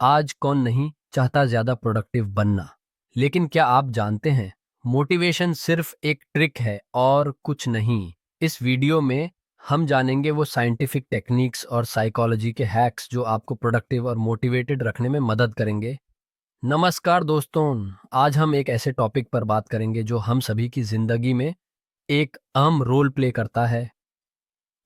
आज कौन नहीं चाहता ज्यादा प्रोडक्टिव बनना। लेकिन क्या आप जानते हैं, मोटिवेशन सिर्फ एक ट्रिक है और कुछ नहीं। इस वीडियो में हम जानेंगे वो साइंटिफिक टेक्निक्स और साइकोलॉजी के हैक्स जो आपको प्रोडक्टिव और मोटिवेटेड रखने में मदद करेंगे। नमस्कार दोस्तों, आज हम एक ऐसे टॉपिक पर बात करेंगे जो हम सभी की जिंदगी में एक अहम रोल प्ले करता है,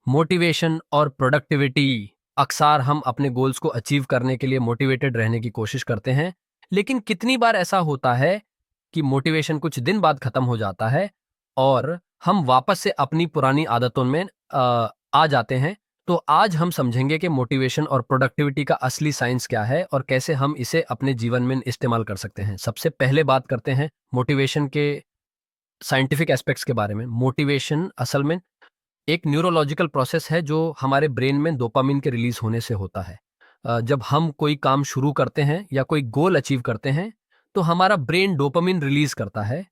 मोटिवेशन और प्रोडक्टिविटी। अक्सर हम अपने गोल्स को अचीव करने के लिए मोटिवेटेड रहने की कोशिश करते हैं, लेकिन कितनी बार ऐसा होता है कि मोटिवेशन कुछ दिन बाद खत्म हो जाता है और हम वापस से अपनी पुरानी आदतों में आ जाते हैं। तो आज हम समझेंगे कि मोटिवेशन और प्रोडक्टिविटी का असली साइंस क्या है और कैसे हम इसे अपने जीवन में इस्तेमाल कर सकते हैं। सबसे पहले बात करते हैं मोटिवेशन के साइंटिफिक एस्पेक्ट्स के बारे में। मोटिवेशन असल में एक न्यूरोलॉजिकल प्रोसेस है जो हमारे ब्रेन में डोपामिन के रिलीज होने से होता है। जब हम कोई काम शुरू करते हैं या कोई गोल अचीव करते हैं तो हमारा ब्रेन डोपामिन रिलीज करता है।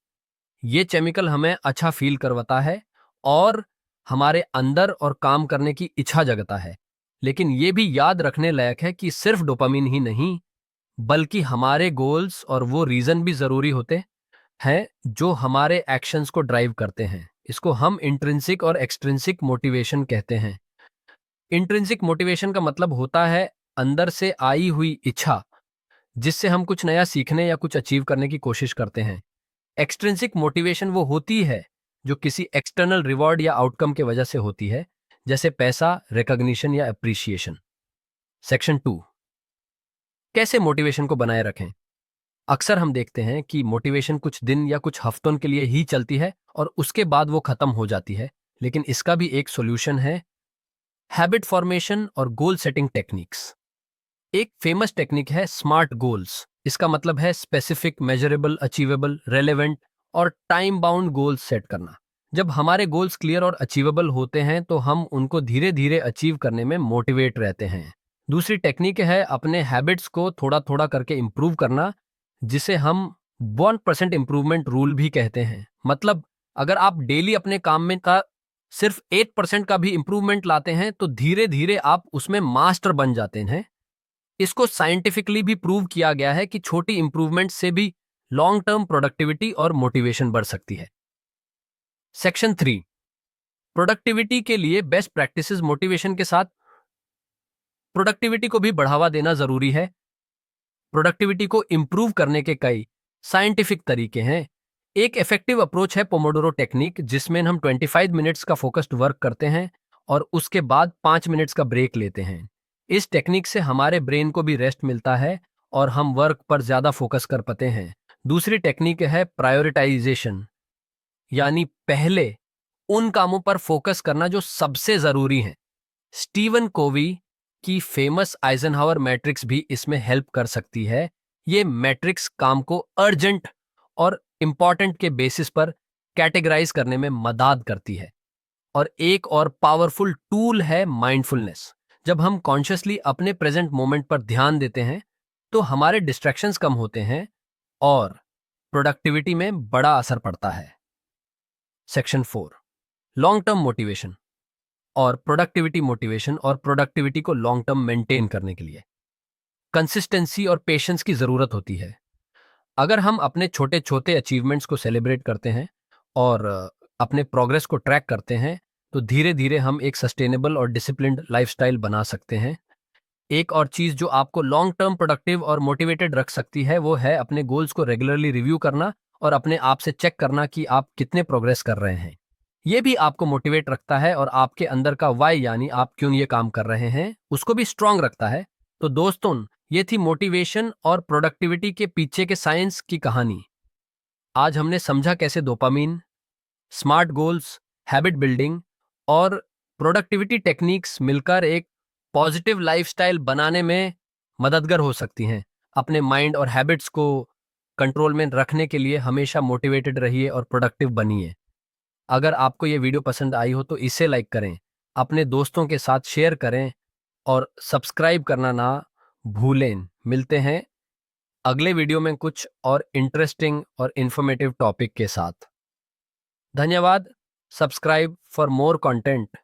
ये केमिकल हमें अच्छा फील करवाता है और हमारे अंदर और काम करने की इच्छा जगाता है। लेकिन ये भी याद रखने लायक है कि सिर्फ डोपामिन ही नहीं, बल्कि हमारे गोल्स और वो रीजन भी जरूरी होते हैं जो हमारे एक्शंस को ड्राइव करते हैं। इसको हम इंट्रिंसिक और एक्सट्रिंसिक मोटिवेशन कहते हैं। इंट्रिंसिक मोटिवेशन का मतलब होता है अंदर से आई हुई इच्छा, जिससे हम कुछ नया सीखने या कुछ अचीव करने की कोशिश करते हैं। एक्सट्रिंसिक मोटिवेशन वो होती है जो किसी एक्सटर्नल रिवॉर्ड या आउटकम के वजह से होती है, जैसे पैसा, रिकॉग्निशन या अप्रिसिएशन। सेक्शन 2, कैसे मोटिवेशन को बनाए रखें। अक्सर हम देखते हैं कि मोटिवेशन कुछ दिन या कुछ हफ्तों के लिए ही चलती है और उसके बाद वो खत्म हो जाती है। लेकिन इसका भी एक सॉल्यूशन है, हैबिट फॉर्मेशन और गोल सेटिंग टेक्निक्स। एक फेमस टेक्निक है स्मार्ट गोल्स। इसका मतलब है स्पेसिफिक, मेजरेबल, अचीवेबल, रेलेवेंट और टाइम बाउंड गोल्स सेट करना। जब हमारे गोल्स क्लियर और अचीवेबल होते हैं तो हम उनको धीरे धीरे अचीव करने में मोटिवेट रहते हैं। दूसरी टेक्निक है अपने हैबिट्स को थोड़ा थोड़ा करके इम्प्रूव करना, जिसे हम 1% इम्प्रूवमेंट रूल भी कहते हैं। मतलब अगर आप डेली अपने काम में का सिर्फ 8% का भी इम्प्रूवमेंट लाते हैं तो धीरे धीरे आप उसमें मास्टर बन जाते हैं। इसको साइंटिफिकली भी प्रूव किया गया है कि छोटी इंप्रूवमेंट से भी लॉन्ग टर्म प्रोडक्टिविटी और मोटिवेशन बढ़ सकती है। सेक्शन 3, प्रोडक्टिविटी के लिए बेस्ट प्रैक्टिसेस। मोटिवेशन के साथ प्रोडक्टिविटी को भी बढ़ावा देना जरूरी है। प्रोडक्टिविटी को इंप्रूव करने के कई साइंटिफिक तरीके हैं। एक इफेक्टिव अप्रोच है पोमोडोरो टेक्निक, जिसमें हम 25 मिनट्स का फोकस्ड वर्क करते हैं और उसके बाद 5 मिनट्स का ब्रेक लेते हैं। इस टेक्निक से हमारे ब्रेन को भी रेस्ट मिलता है और हम वर्क पर ज्यादा फोकस कर पाते हैं। दूसरी टेक्निक है प्रायोरिटाइजेशन, यानी पहले उन कामों पर फोकस करना जो सबसे जरूरी हैं। स्टीवन कोवी की फेमस आइजनहावर मैट्रिक्स भी इसमें हेल्प कर सकती है। ये मैट्रिक्स काम को अर्जेंट और इंपॉर्टेंट के बेसिस पर कैटेगराइज करने में मदद करती है। और एक और पावरफुल टूल है माइंडफुलनेस। जब हम कॉन्शियसली अपने प्रेजेंट मोमेंट पर ध्यान देते हैं तो हमारे डिस्ट्रैक्शंस कम होते हैं और प्रोडक्टिविटी में बड़ा असर पड़ता है। सेक्शन 4, लॉन्ग टर्म मोटिवेशन और प्रोडक्टिविटी। मोटिवेशन और प्रोडक्टिविटी को लॉन्ग टर्म मेंटेन करने के लिए कंसिस्टेंसी और पेशेंस की जरूरत होती है। अगर हम अपने छोटे छोटे अचीवमेंट्स को सेलिब्रेट करते हैं और अपने प्रोग्रेस को ट्रैक करते हैं तो धीरे धीरे हम एक सस्टेनेबल और डिसिप्लिन्ड लाइफस्टाइल बना सकते हैं। एक और चीज जो आपको लॉन्ग टर्म प्रोडक्टिव और मोटिवेटेड रख सकती है वो है अपने गोल्स को रेगुलरली रिव्यू करना और अपने आप से चेक करना कि आप कितने प्रोग्रेस कर रहे हैं। ये भी आपको मोटिवेट रखता है और आपके अंदर का वाई, यानी आप क्यों ये काम कर रहे हैं, उसको भी स्ट्रांग रखता है। तो दोस्तों, ये थी मोटिवेशन और प्रोडक्टिविटी के पीछे के साइंस की कहानी। आज हमने समझा कैसे dopamine, smart goals, habit building और प्रोडक्टिविटी टेक्निक्स मिलकर एक पॉजिटिव लाइफस्टाइल बनाने में मददगार हो सकती हैं। अपने माइंड और हैबिट्स को कंट्रोल में रखने के लिए हमेशा मोटिवेटेड रहिए और प्रोडक्टिव बनिए। अगर आपको ये वीडियो पसंद आई हो तो इसे लाइक करें, अपने दोस्तों के साथ शेयर करें और सब्सक्राइब करना ना भूलें। मिलते हैं अगले वीडियो में कुछ और इंटरेस्टिंग और इंफॉर्मेटिव टॉपिक के साथ। धन्यवाद। Subscribe for more content.